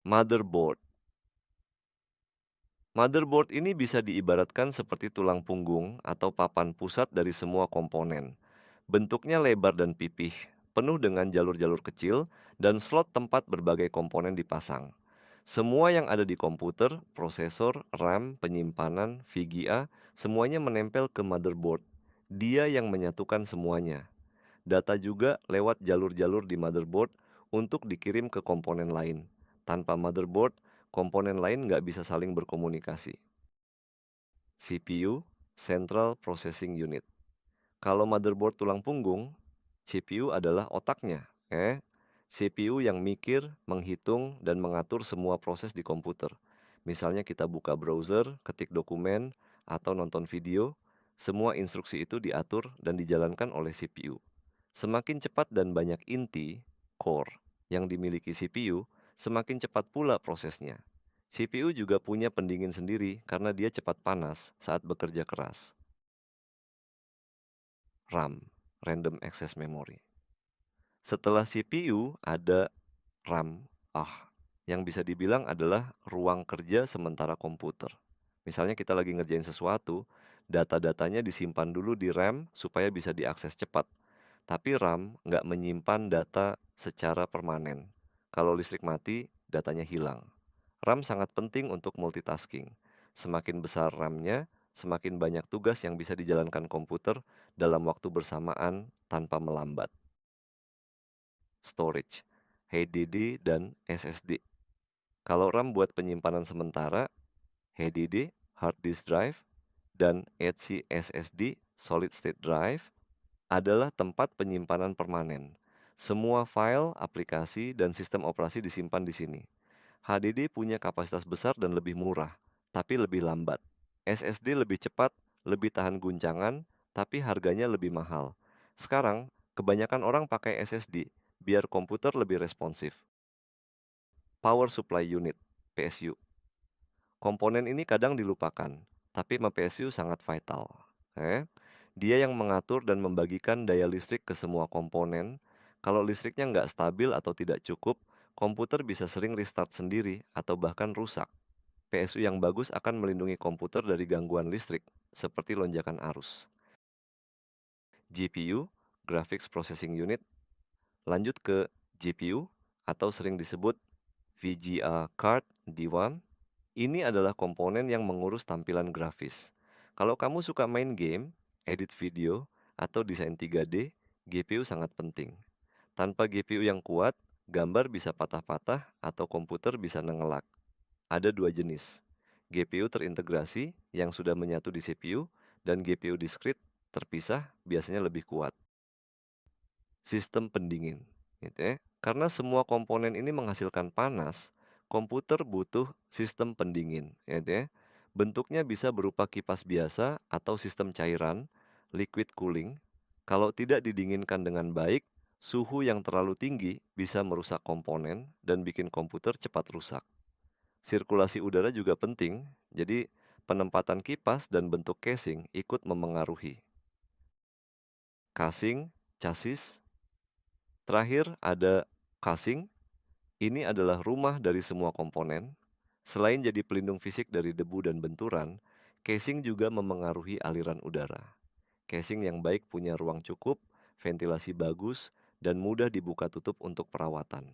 Motherboard. Motherboard ini bisa diibaratkan seperti tulang punggung atau papan pusat dari semua komponen. Bentuknya lebar dan pipih, penuh dengan jalur-jalur kecil dan slot tempat berbagai komponen dipasang. Semua yang ada di komputer, prosesor, RAM, penyimpanan, VGA, semuanya menempel ke motherboard. Dia yang menyatukan semuanya. Data juga lewat jalur-jalur di motherboard untuk dikirim ke komponen lain. Tanpa motherboard, komponen lain nggak bisa saling berkomunikasi. CPU, Central Processing Unit. Kalau motherboard tulang punggung, CPU adalah otaknya. CPU yang mikir, menghitung, dan mengatur semua proses di komputer. Misalnya kita buka browser, ketik dokumen, atau nonton video, semua instruksi itu diatur dan dijalankan oleh CPU. Semakin cepat dan banyak inti, core, yang dimiliki CPU, semakin cepat pula prosesnya. CPU juga punya pendingin sendiri karena dia cepat panas saat bekerja keras. RAM, Random Access Memory. Setelah CPU ada RAM, yang bisa dibilang adalah ruang kerja sementara komputer. Misalnya kita lagi ngerjain sesuatu, data-datanya disimpan dulu di RAM supaya bisa diakses cepat. Tapi RAM nggak menyimpan data secara permanen. Kalau listrik mati, datanya hilang. RAM sangat penting untuk multitasking. Semakin besar RAM-nya, semakin banyak tugas yang bisa dijalankan komputer dalam waktu bersamaan tanpa melambat. Storage, HDD, dan SSD. Kalau RAM buat penyimpanan sementara, HDD, hard disk drive, dan HC-SSD, solid state drive, adalah tempat penyimpanan permanen. Semua file, aplikasi, dan sistem operasi disimpan di sini. HDD punya kapasitas besar dan lebih murah, tapi lebih lambat. SSD lebih cepat, lebih tahan guncangan, tapi harganya lebih mahal. Sekarang, kebanyakan orang pakai SSD biar komputer lebih responsif. Power Supply Unit, PSU. Komponen ini kadang dilupakan, tapi PSU sangat vital. Dia yang mengatur dan membagikan daya listrik ke semua komponen. Kalau listriknya nggak stabil atau tidak cukup, komputer bisa sering restart sendiri atau bahkan rusak. PSU yang bagus akan melindungi komputer dari gangguan listrik, seperti lonjakan arus. GPU, Graphics Processing Unit, lanjut ke GPU atau sering disebut VGA Card D1. Ini adalah komponen yang mengurus tampilan grafis. Kalau kamu suka main game, edit video, atau desain 3D, GPU sangat penting. Tanpa GPU yang kuat, gambar bisa patah-patah atau komputer bisa nengelak. Ada dua jenis. GPU terintegrasi yang sudah menyatu di CPU dan GPU diskrit terpisah biasanya lebih kuat. Sistem pendingin, gitu ya. Karena semua komponen ini menghasilkan panas, komputer butuh sistem pendingin, gitu ya. Bentuknya bisa berupa kipas biasa atau sistem cairan, liquid cooling. Kalau tidak didinginkan dengan baik, suhu yang terlalu tinggi bisa merusak komponen dan bikin komputer cepat rusak. Sirkulasi udara juga penting, jadi penempatan kipas dan bentuk casing ikut memengaruhi. Casing, chassis. Terakhir ada casing, ini adalah rumah dari semua komponen. Selain jadi pelindung fisik dari debu dan benturan, casing juga memengaruhi aliran udara. Casing yang baik punya ruang cukup, ventilasi bagus, dan mudah dibuka tutup untuk perawatan.